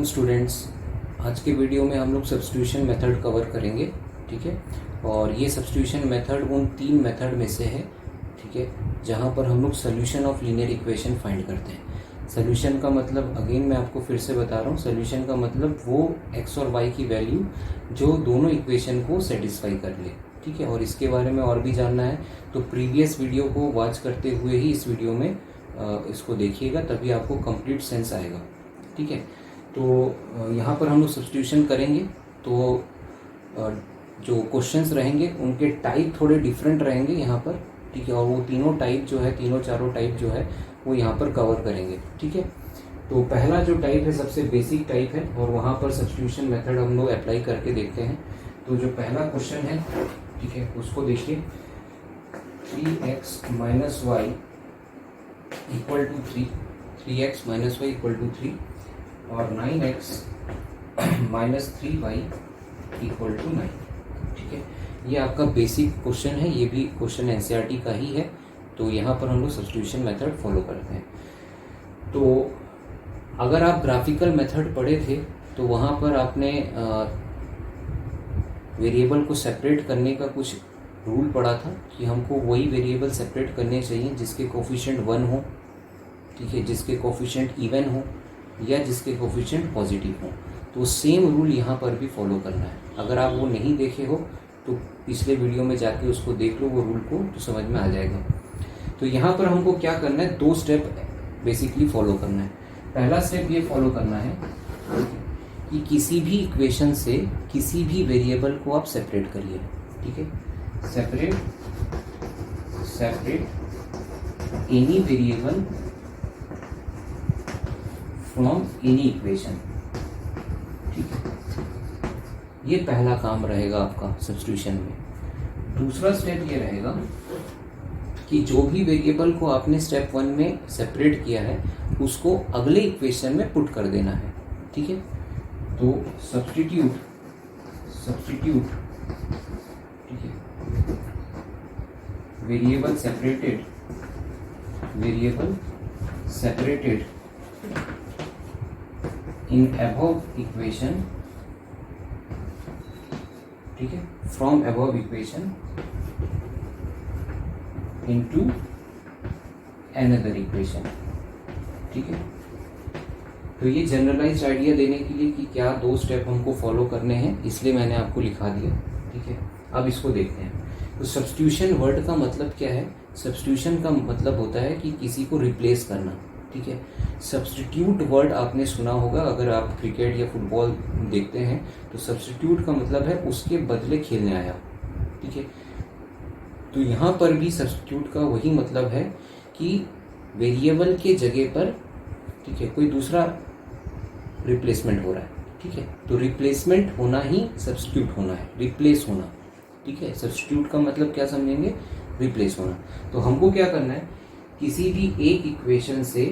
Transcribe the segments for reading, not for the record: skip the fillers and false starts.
Welcome students. आज के video में हम लोग सब्स्टिट्यूशन मेथड कवर करेंगे, ठीक है। और ये सब्स्टिट्यूशन मेथड उन 3 मेथड में से है, ठीक है, जहाँ पर हम लोग solution of linear equation find करते हैं। सोल्यूशन का मतलब अगेन मैं आपको फिर से बता रहा हूँ, सोल्यूशन का मतलब वो एक्स और वाई की वैल्यू जो दोनों इक्वेशन को सेटिस्फाई कर ले, ठीक है। और इसके बारे में और भी जानना है तो प्रीवियस वीडियो को वॉच करते हुए ही इस वीडियो में इसको देखिएगा, तभी आपको कंप्लीट सेंस आएगा, ठीक है। तो यहाँ पर हम लोग सब्स्टिट्यूशन करेंगे तो जो क्वेश्चंस रहेंगे उनके टाइप थोड़े डिफरेंट रहेंगे यहाँ पर, ठीक है। और वो तीनों टाइप जो है, तीनों चारों टाइप जो है वो यहाँ पर कवर करेंगे, ठीक है। तो पहला जो टाइप है सबसे बेसिक टाइप है और वहाँ पर सब्स्टिट्यूशन मेथड हम लोग अप्लाई करके देखते हैं। तो जो पहला क्वेश्चन है, ठीक है, उसको देखिए। 3x minus y equal to 3x minus y equal to 3 और 9x minus 3y equal to 9, ठीक है। ये आपका बेसिक क्वेश्चन है, ये भी क्वेश्चन एनसीईआरटी का ही है। तो यहाँ पर हम लोग सब्स्टिट्यूशन मेथड फॉलो करते हैं। तो अगर आप ग्राफिकल मेथड पढ़े थे तो वहाँ पर आपने वेरिएबल को सेपरेट करने का कुछ रूल पढ़ा था कि हमको वही वेरिएबल सेपरेट करने चाहिए जिसके कोफिशिएंट 1 हो, ठीक है, जिसके कोफिशिएंट इवन हो या जिसके कोफिशिएंट पॉजिटिव हो। तो सेम रूल यहाँ पर भी फॉलो करना है। अगर आप वो नहीं देखे हो तो पिछले वीडियो में जाके उसको देख लो, वो रूल को, तो समझ में आ जाएगा। तो यहाँ पर हमको क्या करना है, 2 स्टेप बेसिकली फॉलो करना है। पहला स्टेप ये फॉलो करना है कि किसी भी इक्वेशन से किसी भी वेरिएबल को आप सेपरेट करिए, ठीक है। Separate any variable from any equation, ठीक है। ये पहला काम रहेगा आपका सब्स्टिट्यूशन में। दूसरा स्टेप ये रहेगा कि जो भी वेरिएबल को आपने स्टेप 1 में सेपरेट किया है उसको अगले इक्वेशन में पुट कर देना है, ठीक है। तो सब्स्टिट्यूट, ठीक है, variable separated in above equation, ठीक है, from above equation into another equation, ठीक है। तो ये जनरलाइज्ड आइडिया देने के लिए कि क्या 2 स्टेप हमको फॉलो करने हैं, इसलिए मैंने आपको लिखा दिया, ठीक है। अब इसको देखते हैं। तो सब्स्टिट्यूशन वर्ड का मतलब क्या है? सब्स्टिट्यूशन का मतलब होता है कि किसी को रिप्लेस करना, ठीक है। सब्स्टिट्यूट वर्ड आपने सुना होगा, अगर आप क्रिकेट या फुटबॉल देखते हैं तो सब्स्टिट्यूट का मतलब है उसके बदले खेलने आया, ठीक है। तो यहाँ पर भी सब्स्टिट्यूट का वही मतलब है कि वेरिएबल के जगह पर, ठीक है, कोई दूसरा रिप्लेसमेंट हो रहा है, ठीक है। तो रिप्लेसमेंट होना ही सब्स्टिट्यूट होना है, रिप्लेस होना, ठीक है। सब्स्टिट्यूट का मतलब क्या समझेंगे? रिप्लेस होना। तो हमको क्या करना है, किसी भी एक इक्वेशन से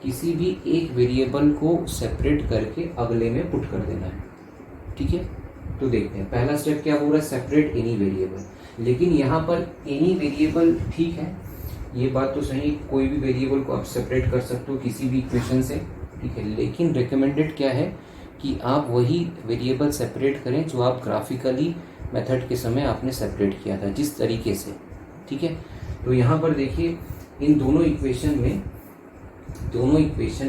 किसी भी एक वेरिएबल को सेपरेट करके अगले में पुट कर देना है, ठीक है। तो देखते हैं पहला स्टेप क्या हो रहा है, सेपरेट एनी वेरिएबल। लेकिन यहाँ पर एनी वेरिएबल, ठीक है, ये बात तो सही, कोई भी वेरिएबल को आप सेपरेट कर सकते हो किसी भी इक्वेशन से, ठीक है। लेकिन रिकमेंडेड क्या है कि आप वही वेरिएबल सेपरेट करें जो आप ग्राफिकली मेथड के समय आपने सेपरेट किया था, जिस तरीके से, ठीक है। तो यहाँ पर देखिए इन दोनों इक्वेशन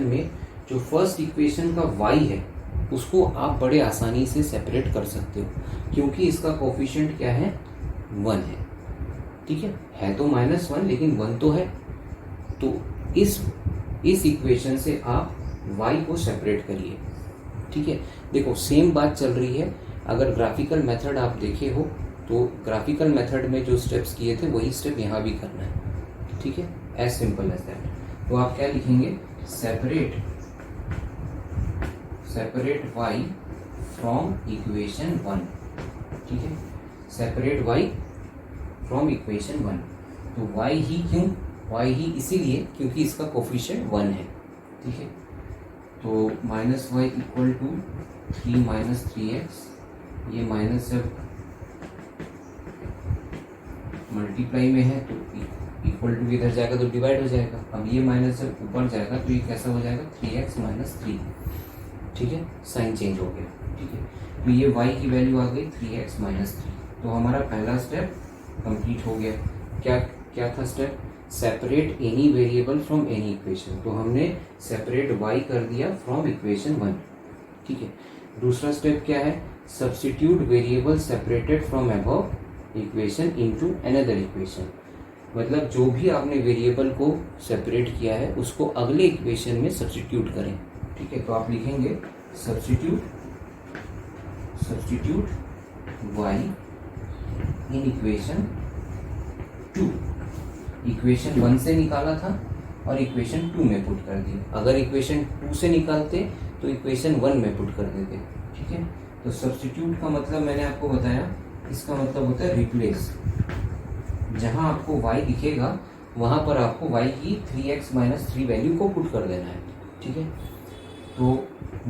में जो फर्स्ट इक्वेशन का y है उसको आप बड़े आसानी से सेपरेट कर सकते हो, क्योंकि इसका कोफिशिएंट क्या है, 1 है, ठीक है तो -1 लेकिन 1 तो है। तो इस इक्वेशन से आप y को सेपरेट करिए, ठीक है। देखो सेम बात चल रही है, अगर ग्राफिकल मेथड आप देखे हो तो ग्राफिकल मेथड में जो स्टेप्स किए थे वही स्टेप यहाँ भी करना है, ठीक है, एज सिंपल एज दैट। तो आप क्या लिखेंगे, सेपरेट y फ्रॉम इक्वेशन 1, ठीक है, सेपरेट y फ्रॉम इक्वेशन 1। तो y ही क्यों, y ही इसीलिए क्योंकि इसका कोफिशिएंट 1 है, ठीक है। तो -y equal to 3 minus 3x, ये माइनस जब मल्टीप्लाई में है तो इक्वल टू इधर जाएगा तो डिवाइड हो जाएगा। अब ये माइनस जब ऊपर जाएगा तो ये कैसा हो जाएगा, 3x माइनस 3, ठीक है, साइन चेंज हो गया। ठीक है, तो ये y की वैल्यू आ गई 3x माइनस 3। तो हमारा पहला स्टेप कंप्लीट हो गया। क्या क्या था step? Separate any variable from any equation. तो हमने सेपरेट y कर दिया फ्रॉम इक्वेशन 1। ठीक है, दूसरा स्टेप क्या है? Substitute variable separated from above equation into another equation. मतलब जो भी आपने वेरिएबल को सेपरेट किया है उसको अगले इक्वेशन में सब्स्टिट्यूट करें। ठीक है, तो आप लिखेंगे सब्स्टिट्यूट y इन इक्वेशन 2। इक्वेशन 1 से निकाला था और इक्वेशन 2 में पुट कर दिया। अगर इक्वेशन 2 से निकालते तो इक्वेशन 1 में पुट कर देते। ठीक है, तो सब्स्टिट्यूट का मतलब मैंने आपको बताया, इसका मतलब होता है रिप्लेस। जहां आपको y दिखेगा वहां पर आपको y की 3x माइनस 3 वैल्यू को पुट कर देना है। ठीक है, तो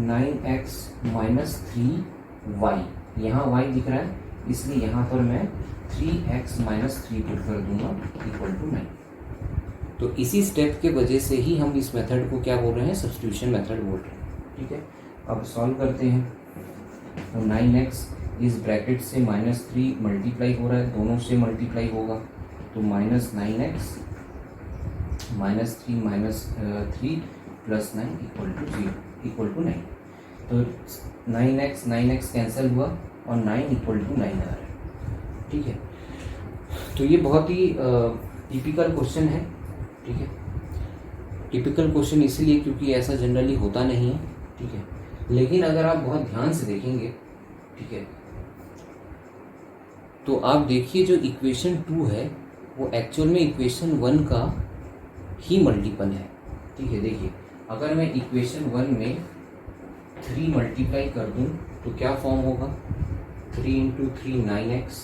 9x माइनस 3y, यहाँ y दिख रहा है इसलिए यहाँ पर मैं 3x माइनस 3 पुट कर दूंगा इक्वल टू 9। तो इसी स्टेप के वजह से ही हम इस मेथड को क्या बोल रहे हैं? सब्स्टिट्यूशन मेथड बोल रहे हैं। ठीक है, अब सॉल्व करते हैं। तो 9x इस ब्रैकेट से माइनस 3 मल्टीप्लाई हो रहा है, दोनों से मल्टीप्लाई होगा तो minus 9x minus 3 minus 3 plus 9 equal to 9। तो 9x कैंसिल हुआ और 9 इक्वल टू 9 आ रहा है। ठीक है, तो ये बहुत ही टिपिकल क्वेश्चन है। ठीक है, टिपिकल क्वेश्चन इसलिए क्योंकि ऐसा जनरली होता नहीं है। ठीक है, लेकिन अगर आप बहुत ध्यान से देखेंगे, ठीक है, तो आप देखिए जो इक्वेशन 2 है वो एक्चुअल में इक्वेशन 1 का ही मल्टीपल है। ठीक है, देखिए अगर मैं इक्वेशन 1 में 3 मल्टीप्लाई कर दूं तो क्या फॉर्म होगा? 3 into 3 9x,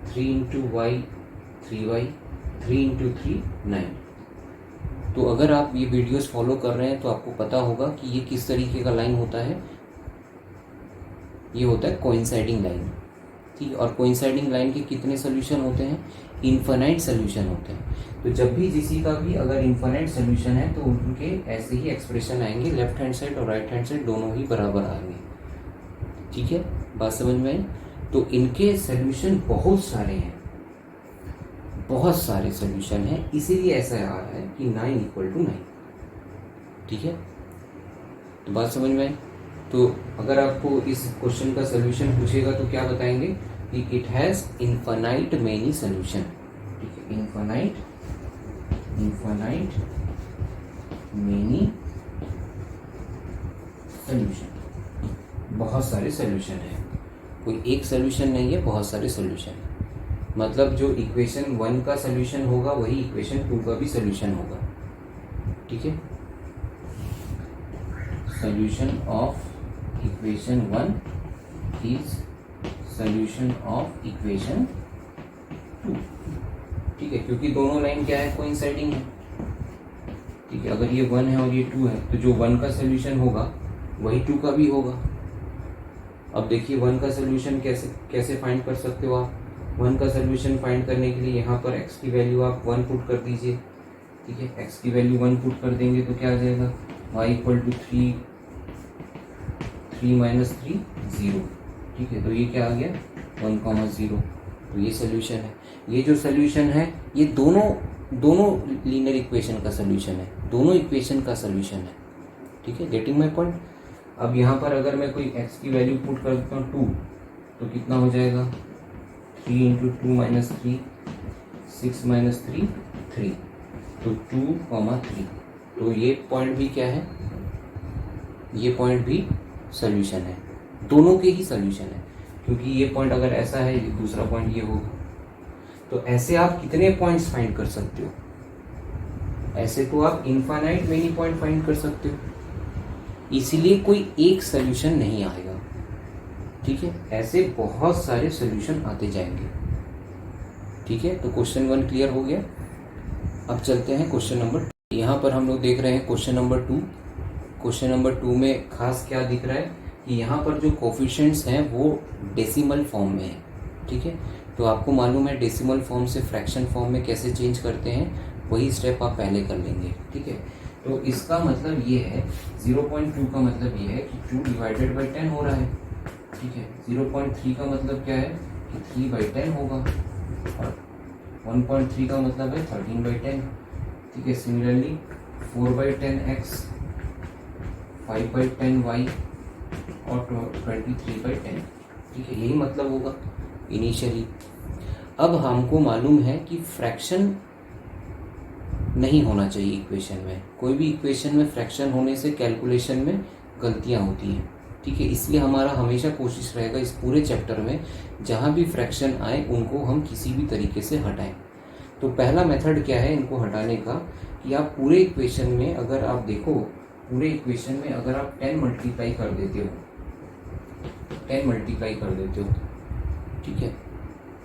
3 into y 3y, 3 into 3 9। तो अगर आप ये वीडियोस फॉलो कर रहे हैं तो आपको पता होगा कि ये किस तरीके का लाइन होता है। ये होता है कोइंसाइडिंग लाइन। ठीक है, और कोइंसाइडिंग लाइन के कितने सोल्यूशन होते हैं? इनफाइनाइट सोल्यूशन होते हैं। तो जब भी किसी का भी अगर इनफाइनाइट सोल्यूशन है तो उनके ऐसे ही एक्सप्रेशन आएंगे, लेफ्ट हैंड साइड और राइट हैंड साइड दोनों ही बराबर आएंगे। ठीक है, बात समझ में आई? तो इनके सोल्यूशन बहुत सारे हैं, बहुत सारे सोल्यूशन हैं, इसीलिए ऐसा आ रहा है कि 9 इक्वल टू 9। ठीक है, तो बात समझ में आई? तो अगर आपको इस क्वेश्चन का सोल्यूशन पूछेगा तो क्या बताएंगे कि it has infinite many solution. ठीक है, इनफाइनाइट मेनी सोल्यूशन, बहुत सारे सोल्यूशन है। कोई एक सोल्यूशन नहीं है, बहुत सारे सोल्यूशन। मतलब जो इक्वेशन 1 का सोल्यूशन होगा वही इक्वेशन 2 का भी सोल्यूशन होगा। ठीक है, solution of equation 1 is solution of equation 2। ठीक है, क्योंकि दोनों लाइन क्या है? कोइंसाइडिंग है। ठीक है, अगर ये 1 है और ये 2 है तो जो 1 का सोल्यूशन होगा वही 2 का भी होगा। अब देखिए 1 का सोल्यूशन कैसे फाइंड कर सकते हो आप? 1 का सोल्यूशन फाइंड करने के लिए यहाँ पर x की वैल्यू आप 1 पुट कर दीजिए। ठीक है, x की वैल्यू 1 पुट कर देंगे तो क्या आ जाएगा? y equal to 3 minus 3 0। ठीक है, तो ये क्या आ गया? 1,0। तो ये सोल्यूशन है। ये जो सोल्यूशन है ये दोनों लीनियर इक्वेशन का सोल्यूशन है, दोनों इक्वेशन का सोल्यूशन है। ठीक है, गेटिंग माय पॉइंट? अब यहाँ पर अगर मैं कोई x की वैल्यू पुट कर देता हूँ 2 तो कितना हो जाएगा? 3 इंटू 2 माइनस 3 6 माइनस 3 3, तो 2,3। तो ये पॉइंट भी क्या है? ये पॉइंट भी सोल्यूशन है, दोनों के ही सोल्यूशन है। क्योंकि ये पॉइंट अगर ऐसा है, ये दूसरा पॉइंट ये होगा। तो ऐसे आप कितने पॉइंट्स फाइंड कर सकते हो? ऐसे तो आप इनफाइनाइट मेनी पॉइंट फाइंड कर सकते हो, इसीलिए कोई एक सोल्यूशन नहीं आएगा। ठीक है, ऐसे बहुत सारे सोल्यूशन आते जाएंगे। ठीक है, तो क्वेश्चन 1 क्लियर हो गया। अब चलते हैं क्वेश्चन नंबर 2। यहाँ पर हम लोग देख रहे हैं क्वेश्चन नंबर 2। क्वेश्चन नंबर 2 में खास क्या दिख रहा है कि यहाँ पर जो कोफिशिएंट्स हैं वो डेसिमल फॉर्म में है। ठीक है, तो आपको मालूम है डेसिमल फॉर्म से फ्रैक्शन फॉर्म में कैसे चेंज करते हैं, वही स्टेप आप पहले कर लेंगे। ठीक है, तो इसका मतलब ये है 0.2 का मतलब ये है कि 2 डिवाइडेड बाई 10 हो रहा है, ठीक है। 0.3 का मतलब क्या है कि 3/10 होगा, और 1.3 का मतलब है 13/10, ठीक है। सिमिलरली 4/10x, 5/10y और 23/10, ठीक है, यही मतलब होगा इनिशियली। अब हमको मालूम है कि फ्रैक्शन नहीं होना चाहिए इक्वेशन में, कोई भी इक्वेशन में फ्रैक्शन होने से कैलकुलेशन में गलतियां होती हैं, ठीक है। इसलिए हमारा हमेशा कोशिश रहेगा इस पूरे चैप्टर में जहाँ भी फ्रैक्शन आए उनको हम किसी भी तरीके से हटाएं। तो पहला मेथड क्या है इनको हटाने का, कि आप पूरे इक्वेशन में अगर आप देखो, पूरे इक्वेशन में अगर आप 10 मल्टीप्लाई कर देते हो, 10 मल्टीप्लाई कर देते हो, ठीक है,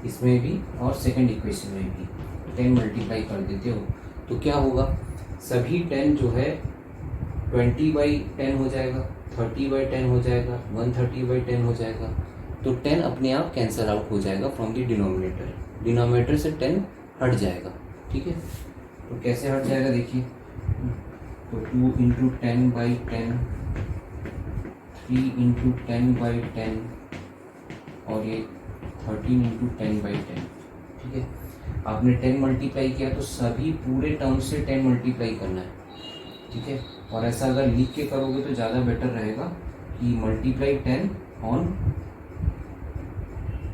इसमें भी और सेकंड इक्वेशन में भी 10 मल्टीप्लाई कर देते हो, तो क्या होगा, सभी 10 जो है 20/10 हो जाएगा, 30/10 हो जाएगा, 130/10 हो जाएगा। तो 10 अपने आप कैंसल आउट हो जाएगा फ्रॉम द डिनोमिनेटर, डिनोमिनेटर से 10 हट जाएगा, ठीक है। तो कैसे हट जाएगा देखिए, तो 2 × 10/10, 3 × 10/10 और ये 13 × 10/10, ठीक है। आपने 10 मल्टीप्लाई किया तो सभी पूरे टर्म से 10 मल्टीप्लाई करना है, ठीक है। और ऐसा अगर लिख के करोगे तो ज़्यादा बेटर रहेगा कि multiply 10 on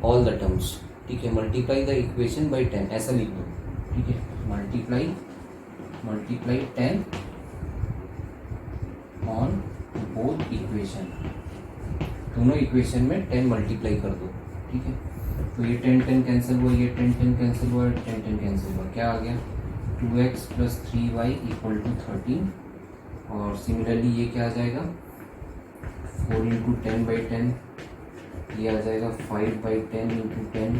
all the terms, ठीक है। मल्टीप्लाई द इक्वेशन बाय 10 ऐसा लिख दो, ठीक है। मल्टीप्लाई 10 ऑन बोथ इक्वेशन, दोनों इक्वेशन में 10 मल्टीप्लाई कर दो, ठीक है। तो ये 10 कैंसिल हुआ, ये 10 कैंसिल हुआ, 10 कैंसिल हुआ, क्या आ गया 2x + 3y = 13। और सिमिलरली ये क्या आ जाएगा 4 × 10/10, ये आ जाएगा 5/10 × 10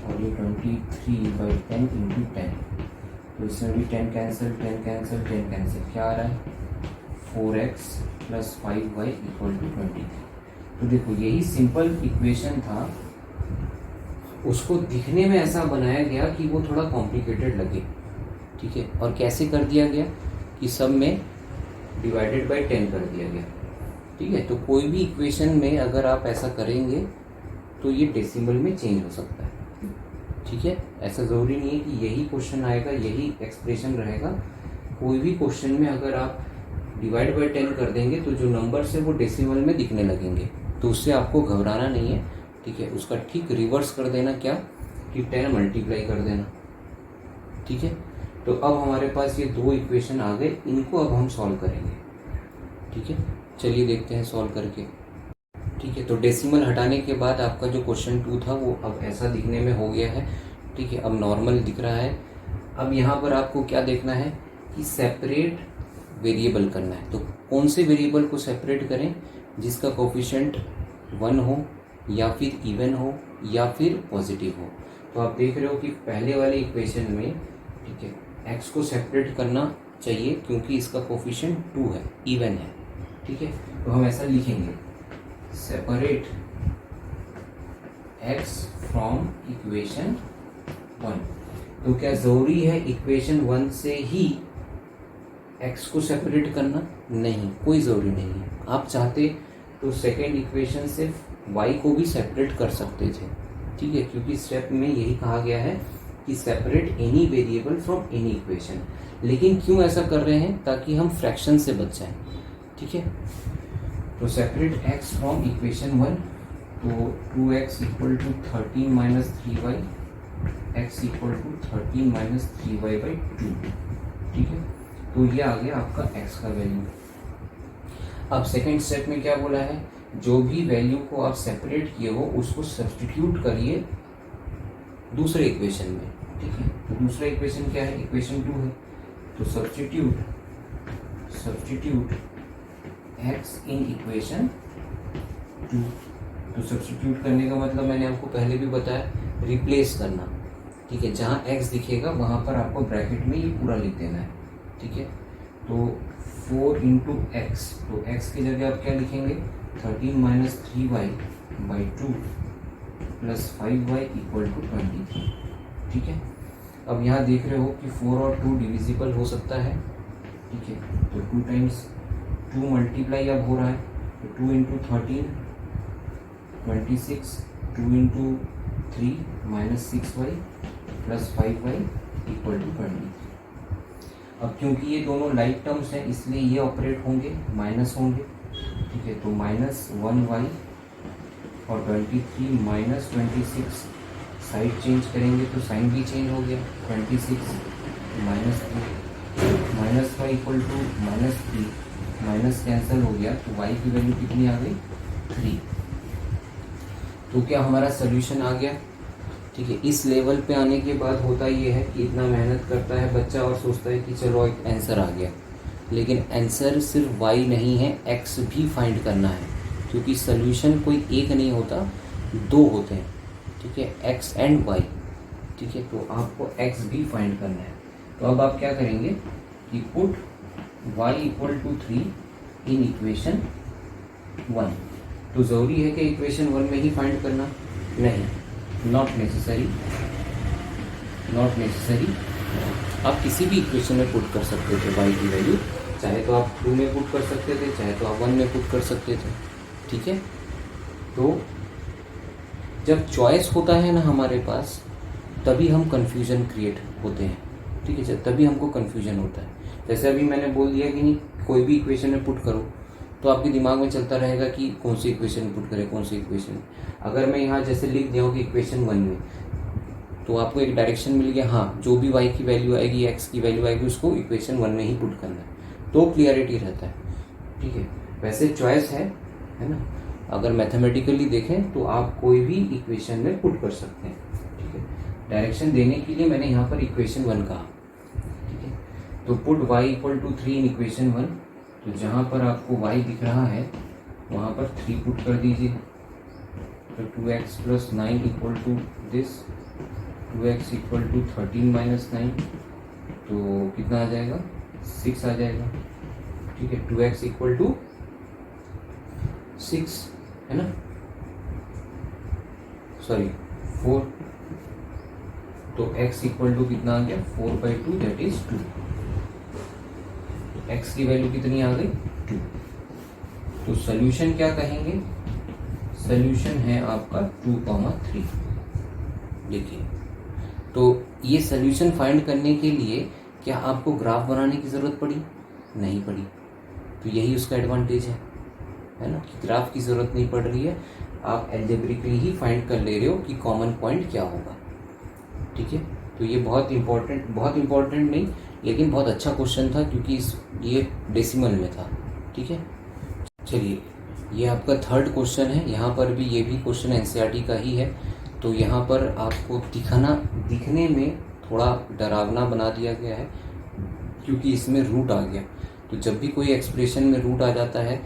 और ये 23/10 × 10। तो इसमें भी 10 कैंसिल, 10 कैंसिल, 10 कैंसिल, क्या आ रहा है 4x + 5y = 23। तो देखो यही सिंपल इक्वेशन था, उसको दिखने में ऐसा बनाया गया कि वो थोड़ा कॉम्प्लिकेटेड लगे, ठीक है। और कैसे कर दिया गया कि सब में डिवाइडेड बाय 10 कर दिया गया, ठीक है। तो कोई भी इक्वेशन में अगर आप ऐसा करेंगे तो ये डेसिमल में चेंज हो सकता है, ठीक है। ऐसा ज़रूरी नहीं है कि यही क्वेश्चन आएगा, यही एक्सप्रेशन रहेगा। कोई भी क्वेश्चन में अगर आप डिवाइड बाय 10 कर देंगे तो जो नंबर्स है वो डेसिमल में दिखने लगेंगे, तो उससे आपको घबराना नहीं है, ठीक है। उसका ठीक रिवर्स कर देना, क्या कि 10 मल्टीप्लाई कर देना, ठीक है। तो अब हमारे पास ये दो इक्वेशन आ गए, इनको अब हम सॉल्व करेंगे, ठीक है। चलिए देखते हैं सॉल्व करके, ठीक है। तो डेसिमल हटाने के बाद आपका जो क्वेश्चन 2 था वो अब ऐसा दिखने में हो गया है, ठीक है। अब नॉर्मल दिख रहा है। अब यहाँ पर आपको क्या देखना है कि सेपरेट वेरिएबल करना है। तो कौन से वेरिएबल को सेपरेट करें, जिसका कोफिशिएंट 1 हो या फिर इवन हो या फिर पॉजिटिव हो। तो आप देख रहे हो कि पहले वाले इक्वेशन में, ठीक है, x को सेपरेट करना चाहिए क्योंकि इसका कोफिशिएंट 2 है, इवन है, ठीक है। तो हम ऐसा लिखेंगे, सेपरेट x फ्रॉम इक्वेशन 1। तो क्या ज़रूरी है इक्वेशन 1 से ही x को सेपरेट करना? नहीं, कोई ज़रूरी नहीं है। आप चाहते तो सेकेंड इक्वेशन से y को भी सेपरेट कर सकते थे, ठीक है, क्योंकि स्टेप में यही कहा गया है कि separate any variable from any equation. लेकिन क्यों ऐसा कर रहे हैं? ताकि हम फ्रैक्शन से बच जाएं, ठीक है। तो सेपरेट x फ्रॉम इक्वेशन 1, तो 2x = 13 - 3y, x = 13 - 3y/2, ठीक है। तो ये आ गया आपका x का वैल्यू। अब सेकेंड स्टेप में क्या बोला है, जो भी वैल्यू को आप सेपरेट किए हो उसको सब्स्टिट्यूट करिए दूसरे इक्वेशन में, ठीक है। तो दूसरा इक्वेशन क्या है, इक्वेशन 2 है। तो सब्स्टिट्यूट x इन इक्वेशन 2। तो सब्स्टिट्यूट करने का मतलब मैंने आपको पहले भी बताया, रिप्लेस करना, ठीक है। जहाँ x दिखेगा वहाँ पर आपको ब्रैकेट में ये पूरा लिख देना है, ठीक है। तो 4 × x, तो x की जगह आप क्या लिखेंगे 13 - 3y/2 + 5y = 23, ठीक है। अब यहाँ देख रहे हो कि 4 और 2 डिविजिबल हो सकता है, ठीक है। तो 2 टाइम्स 2 मल्टीप्लाई अब हो रहा है, तो 2 into 13 26, 2 into 3 -6y plus 5y equal to 23। अब क्योंकि ये दोनों लाइक टर्म्स हैं इसलिए ये ऑपरेट होंगे, माइनस होंगे, ठीक है। तो -1y और 23 -26 साइड चेंज करेंगे तो साइन भी चेंज हो गया, 26 -3 -y equal to -3, minus cancel हो गया तो y की वैल्यू कितनी आ गई 3। तो क्या हमारा सोल्यूशन आ गया, ठीक है। इस लेवल पे आने के बाद होता ये है कि इतना मेहनत करता है बच्चा और सोचता है कि चलो एक आंसर आ गया, लेकिन आंसर सिर्फ y नहीं है, x भी फाइंड करना है, क्योंकि सोल्यूशन कोई एक नहीं होता, दो होते हैं, ठीक है, x एंड y, ठीक है। तो आपको x भी फाइंड करना है। तो अब आप क्या करेंगे कि put y equal to 3 in equation 1। तो ज़रूरी है कि इक्वेशन 1 में ही फाइंड करना, नहीं, नॉट नेसेसरी, नॉट नेसेसरी। आप किसी भी इक्वेशन में पुट कर सकते थे y की वैल्यू, चाहे तो आप 2 में पुट कर सकते थे, चाहे तो आप 1 में पुट कर सकते थे, ठीक है। तो जब चॉइस होता है ना हमारे पास, तभी हम कंफ्यूजन क्रिएट होते हैं, ठीक है, तभी हमको कंफ्यूजन होता है। जैसे अभी मैंने बोल दिया कि नहीं, कोई भी इक्वेशन में पुट करो, तो आपके दिमाग में चलता रहेगा कि कौन सी इक्वेशन पुट करें, कौन सी इक्वेशन। अगर मैं यहाँ जैसे लिख दिया हूँ कि इक्वेशन 1 में, तो आपको एक डायरेक्शन मिल गया, हाँ जो भी y की वैल्यू आएगी, x की वैल्यू आएगी, उसको इक्वेशन 1 में ही पुट करना है, तो क्लियरिटी रहता है, ठीक है। वैसे चॉइस है ना, अगर मैथमेटिकली देखें तो आप कोई भी इक्वेशन में पुट कर सकते हैं, ठीक है। डायरेक्शन देने के लिए मैंने यहाँ पर इक्वेशन 1 कहा, ठीक है। तो put y equal to 3 in equation 1, तो जहाँ पर आपको y दिख रहा है वहाँ पर 3 पुट कर दीजिए, तो 2x plus 9 equal to this, 2x equal to 13 minus 9, तो कितना आ जाएगा 6 आ जाएगा, ठीक है। 2x इक्वल टू 6 है ना, सॉरी 4, तो x इक्वल टू कितना आ गया 4/2 दैट इज 2। x की वैल्यू कितनी आ गई 2। तो सोल्यूशन क्या कहेंगे, सोल्यूशन है आपका 2,3। देखिए, तो ये सोल्यूशन फाइंड करने के लिए क्या आपको ग्राफ बनाने की ज़रूरत पड़ी, नहीं पड़ी। तो यही उसका एडवांटेज है ना, कि ग्राफ की ज़रूरत नहीं पड़ रही है, आप एल्जेब्रिकली ही फाइंड कर ले रहे हो कि कॉमन पॉइंट क्या होगा, ठीक है। तो ये बहुत इम्पोर्टेंट नहीं, लेकिन बहुत अच्छा क्वेश्चन था, क्योंकि ये डेसिमल में था, ठीक है। चलिए, ये आपका थर्ड क्वेश्चन है, यहाँ पर भी ये भी क्वेश्चन एनसीईआरटी का ही है। तो यहाँ पर आपको दिखने में थोड़ा डरावना बना दिया गया है, क्योंकि इसमें रूट आ गया। तो जब भी कोई एक्सप्रेशन में रूट आ जाता है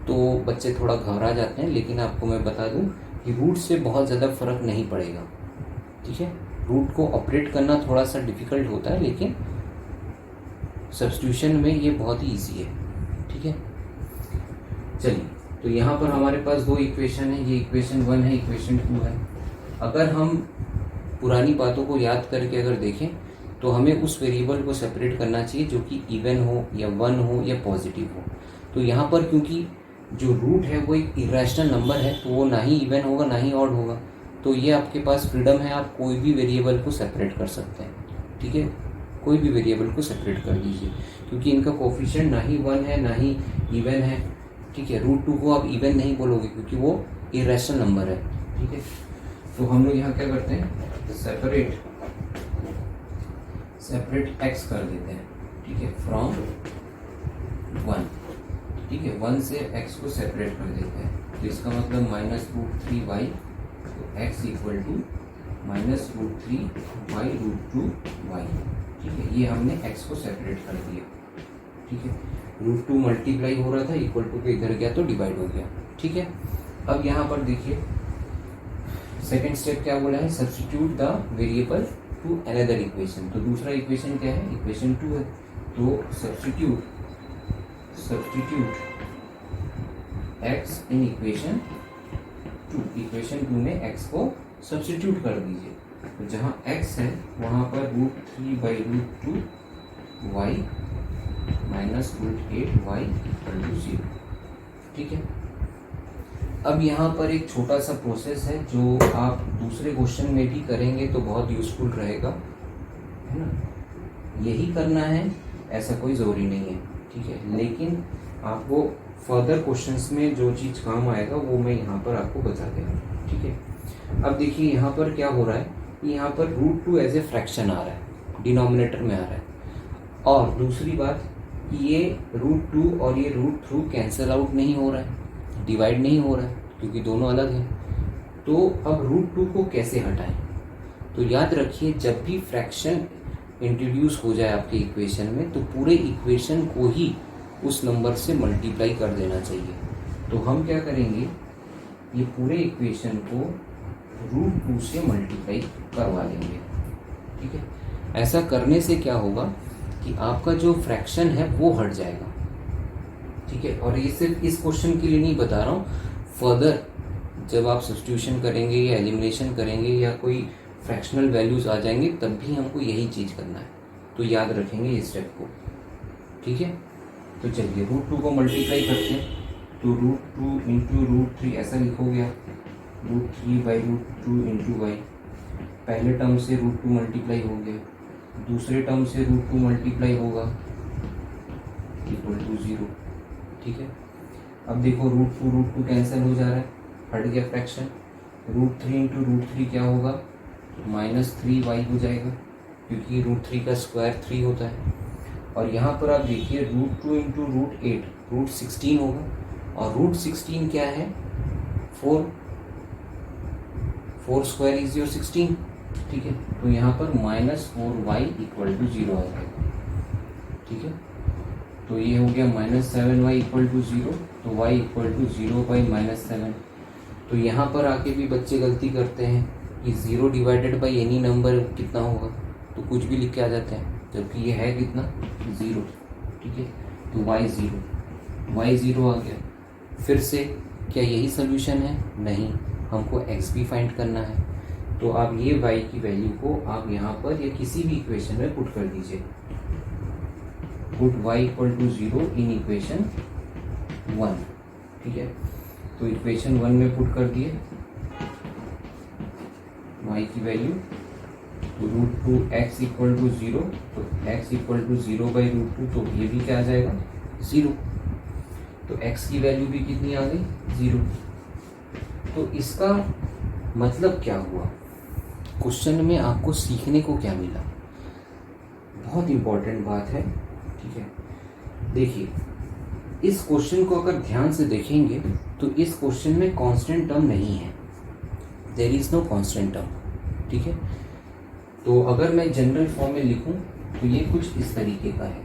तो बच्चे थोड़ा घबरा जाते हैं, लेकिन आपको मैं बता दूं कि रूट से बहुत ज़्यादा फर्क नहीं पड़ेगा, ठीक है। रूट को ऑपरेट करना थोड़ा सा डिफ़िकल्ट होता है, लेकिन सब्स्टिट्यूशन में ये बहुत ही ईजी है, ठीक है। चलिए, तो यहाँ पर हमारे पास दो इक्वेशन है, ये इक्वेशन 1 है, इक्वेशन 2 है। अगर हम पुरानी बातों को याद करके अगर देखें तो हमें उस वेरिएबल को सेपरेट करना चाहिए जो कि इवन हो या 1 हो या पॉजिटिव हो। तो यहाँ पर क्योंकि जो रूट है वो एक इरेशनल नंबर है, तो वो ना ही इवन होगा ना ही ऑड होगा। तो ये आपके पास फ्रीडम है, आप कोई भी वेरिएबल को सेपरेट कर सकते हैं, ठीक है। कोई भी वेरिएबल को सेपरेट कर दीजिए, क्योंकि इनका कोफिशिएंट ना ही 1 है ना ही इवन है, ठीक है। रूट 2 को आप इवन नहीं बोलोगे क्योंकि वो इरेशनल नंबर है, ठीक है। तो हम लोग यहाँ क्या करते हैं, सेपरेट x कर देते हैं, ठीक है, फ्रॉम 1, ठीक है। 1 से x को सेपरेट कर देते हैं, तो इसका मतलब -√3y, तो x इक्वल टू -√3y√2y, ठीक है। ये हमने x को सेपरेट कर दिया, ठीक है। √2 मल्टीप्लाई हो रहा था, इक्वल टू के इधर गया तो डिवाइड हो गया, ठीक है। अब यहाँ पर देखिए सेकेंड स्टेप क्या बोला है, substitute the variable to another equation. तो दूसरा इक्वेशन क्या है, इक्वेशन 2 है। तो substitute x in equation 2, equation 2 में x को सब्स्टिट्यूट कर दीजिए। तो जहाँ x है वहाँ पर √3/√2y minus root 8y equal to 0। ठीक है, अब यहाँ पर एक छोटा सा प्रोसेस है जो आप दूसरे क्वेश्चन में भी करेंगे तो बहुत यूज़फुल रहेगा, है ना। यही करना है ऐसा कोई ज़रूरी नहीं है, ठीक है, लेकिन आपको फर्दर क्वेश्चंस में जो चीज़ काम आएगा वो मैं यहाँ पर आपको बता देंगे। ठीक है, अब देखिए यहाँ पर क्या हो रहा है, यहाँ पर रूट 2 एज ए फ्रैक्शन आ रहा है, डिनोमिनेटर में आ रहा है, और दूसरी बात कि ये रूट 2 और ये रूट 2 कैंसिल आउट नहीं हो रहा है, डिवाइड नहीं हो रहा है, क्योंकि दोनों अलग हैं। तो अब रूट 2 को कैसे हटाएं? तो याद रखिए, जब भी फ्रैक्शन इंट्रोड्यूस हो जाए आपके इक्वेशन में तो पूरे इक्वेशन को ही उस नंबर से मल्टीप्लाई कर देना चाहिए। तो हम क्या करेंगे, ये पूरे इक्वेशन को रूट 2 से मल्टीप्लाई करवा देंगे। ठीक है, ऐसा करने से क्या होगा कि आपका जो फ्रैक्शन है वो हट जाएगा। ठीक है, और ये सिर्फ इस क्वेश्चन के लिए नहीं बता रहा हूँ, फर्दर जब आप सब्स्टिट्यूशन करेंगे या एलिमिनेशन करेंगे या कोई फ्रैक्शनल वैल्यूज आ जाएंगे तब भी हमको यही चीज़ करना है। तो याद रखेंगे इस स्टेप को। ठीक है, तो चलिए रूट 2 को मल्टीप्लाई करते हैं। तो रूट 2 इंटू रूट 3 ऐसा लिखोगे आप, root 3 by root 2 into y. पहले टर्म से रूट 2 मल्टीप्लाई हो गया, दूसरे टर्म से रूट 2 मल्टीप्लाई होगा इक्वल टू 0। ठीक है, अब देखो रूट 2 कैंसिल हो जा रहा है, हट गया फ्रैक्शन। रूट 3 इंटू रूट 3 क्या होगा, माइनस 3y हो जाएगा, क्योंकि रूट 3 का स्क्वायर 3 होता है। और यहाँ पर आप देखिए रूट 2 इंटू रूट 8 रूट 16 होगा, और रूट 16 क्या है, 4 स्क्वायर इज योर 16। ठीक है, तो यहाँ पर माइनस 4y इक्वल टू 0 आ जाएगा। ठीक है, तो ये हो गया माइनस 7y इक्वल टू 0, तो y equal to 0 by minus 7। तो यहाँ पर आके भी बच्चे गलती करते हैं कि 0 डिवाइडेड बाई एनी नंबर कितना होगा, तो कुछ भी लिख के आ जाते हैं, जबकि ये है कितना, 0। ठीक है, तो y 0 आ गया। फिर से क्या यही सोल्यूशन है? नहीं, हमको x भी फाइंड करना है। तो आप ये y की वैल्यू को आप यहाँ पर या किसी भी इक्वेशन में पुट कर दीजिए। Put y equal to 0 in equation 1। ठीक है, तो इक्वेशन 1 में पुट कर दिए y की वैल्यू, तो रूट 2x इक्वल टू 0, तो x equal to 0 by root 2, तो ये भी क्या आ जाएगा, 0। तो x की वैल्यू भी कितनी आ गई, 0। तो इसका मतलब क्या हुआ, क्वेश्चन में आपको सीखने को क्या मिला, बहुत इंपॉर्टेंट बात है। ठीक है, देखिए इस क्वेश्चन को अगर ध्यान से देखेंगे तो इस क्वेश्चन में कांस्टेंट टर्म नहीं है, there is no constant term. ठीक है, तो अगर मैं जनरल फॉर्म में लिखूं तो ये कुछ इस तरीके का है,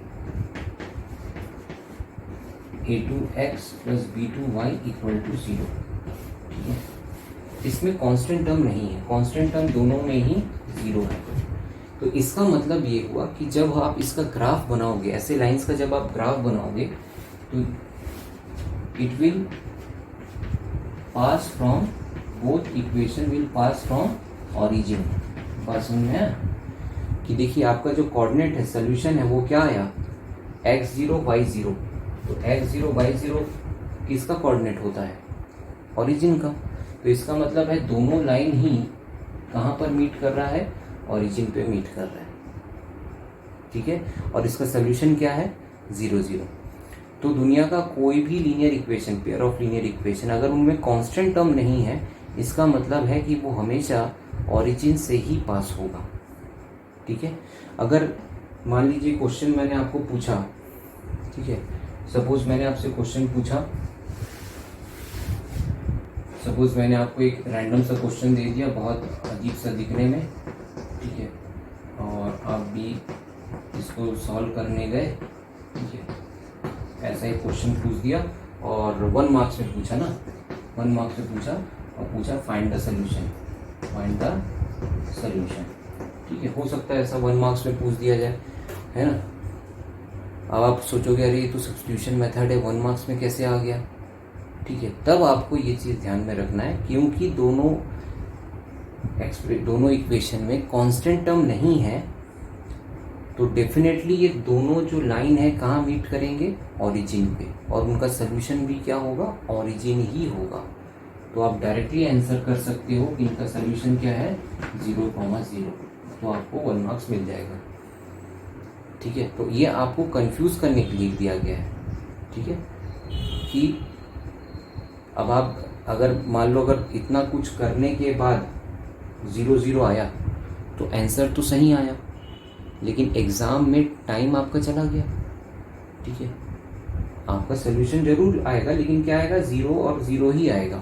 a2x plus b2y equal to 0। ठीक है, इसमें कांस्टेंट टर्म नहीं है, कांस्टेंट टर्म दोनों में ही 0 है। तो इसका मतलब ये हुआ कि जब आप इसका ग्राफ बनाओगे, ऐसे लाइंस का जब आप ग्राफ बनाओगे तो it will pass from both equation will pass from origin. बात समझ में आया कि देखिए आपका जो कोऑर्डिनेट है, सोल्यूशन है, वो क्या आया, x0 y0। तो x0 y0 किसका कोऑर्डिनेट होता है, ओरिजिन का। तो इसका मतलब है दोनों लाइन ही कहाँ पर मीट कर रहा है, ओरिजिन पे मीट कर रहा है। ठीक है, और इसका सोल्यूशन क्या है, 0 0। तो दुनिया का कोई भी linear equation, pair of linear equation, अगर उनमें कांस्टेंट टर्म नहीं है, इसका मतलब है कि वो हमेशा ओरिजिन से ही पास होगा। ठीक है, अगर मान लीजिए क्वेश्चन मैंने आपको पूछा, ठीक है, सपोज मैंने आपसे क्वेश्चन पूछा, सपोज मैंने आपको एक रैंडम सा क्वेश्चन दे दिया, बहुत अजीब सा दिखने में, ठीक है, और आप भी इसको सॉल्व करने गए। ठीक है, ऐसा एक क्वेश्चन पूछ दिया और 1 मार्क्स में पूछा ना, 1 मार्क्स में पूछा और पूछा find the solution, find the solution. ठीक है, हो सकता है ऐसा 1 मार्क्स में पूछ दिया जाए, है ना। अब आप सोचोगे अरे ये तो सब्स्टिट्यूशन मेथड है, 1 मार्क्स में कैसे आ गया। ठीक है, तब आपको ये चीज़ ध्यान में रखना है, क्योंकि दोनों इक्वेशन में कांस्टेंट टर्म नहीं है, तो डेफिनेटली ये दोनों जो लाइन है कहाँ मीट करेंगे, ओरिजिन पे, और उनका सोल्यूशन भी क्या होगा, ओरिजिन ही होगा। तो आप डायरेक्टली आंसर कर सकते हो कि इनका सोल्यूशन क्या है, 0,0, तो आपको 1 मार्क्स मिल जाएगा। ठीक है, तो ये आपको कंफ्यूज करने के लिए दिया गया है। ठीक है, कि अब आप अगर मान लो अगर इतना कुछ करने के बाद 0,0 आया तो आंसर तो सही आया, लेकिन एग्ज़ाम में टाइम आपका चला गया। ठीक है, आपका सोल्यूशन जरूर आएगा, लेकिन क्या आएगा, 0 और 0 ही आएगा।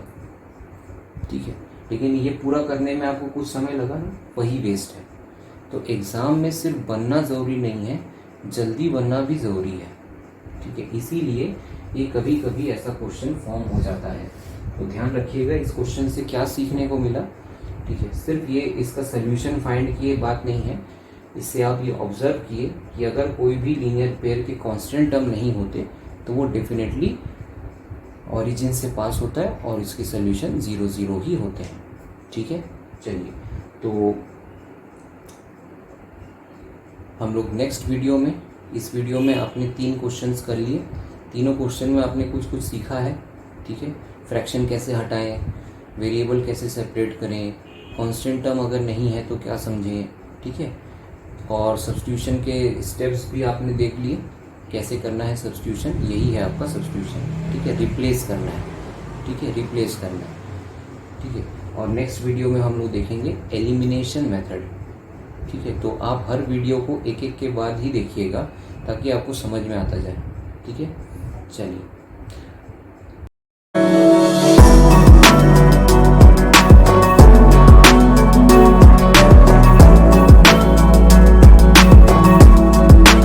ठीक है, लेकिन ये पूरा करने में आपको कुछ समय लगा ना, वही वेस्ट है। तो एग्ज़ाम में सिर्फ बनना ज़रूरी नहीं है, जल्दी बनना भी ज़रूरी है। ठीक है, इसीलिए ये कभी कभी ऐसा क्वेश्चन फॉर्म हो जाता है। तो ध्यान रखिएगा इस क्वेश्चन से क्या सीखने को मिला। ठीक है, सिर्फ ये इसका सोल्यूशन फाइंड किए बात नहीं है, इससे आप ये ऑब्जर्व किए कि अगर कोई भी लीनियर पेयर के कांस्टेंट टर्म नहीं होते तो वो डेफिनेटली ओरिजिन से पास होता है और इसके सोल्यूशन 0,0 ही होते हैं। ठीक है, चलिए तो हम लोग नेक्स्ट वीडियो में, इस वीडियो में आपने 3 क्वेश्चंस कर लिए, तीनों क्वेश्चन में आपने कुछ कुछ सीखा है। ठीक है, फ्रैक्शन कैसे हटाएं, वेरिएबल कैसे सेपरेट करें, कांस्टेंट टर्म अगर नहीं है तो क्या समझें। ठीक है, और सब्स्टिट्यूशन के स्टेप्स भी आपने देख लिए, कैसे करना है सब्स्टिट्यूशन, यही है आपका सब्स्टिट्यूशन। ठीक है, रिप्लेस करना है। ठीक है, रिप्लेस करना है। ठीक है, और नेक्स्ट वीडियो में हम लोग देखेंगे एलिमिनेशन मेथड। ठीक है, तो आप हर वीडियो को एक एक के बाद ही देखिएगा ताकि आपको समझ में आता जाए। ठीक है, चलिए।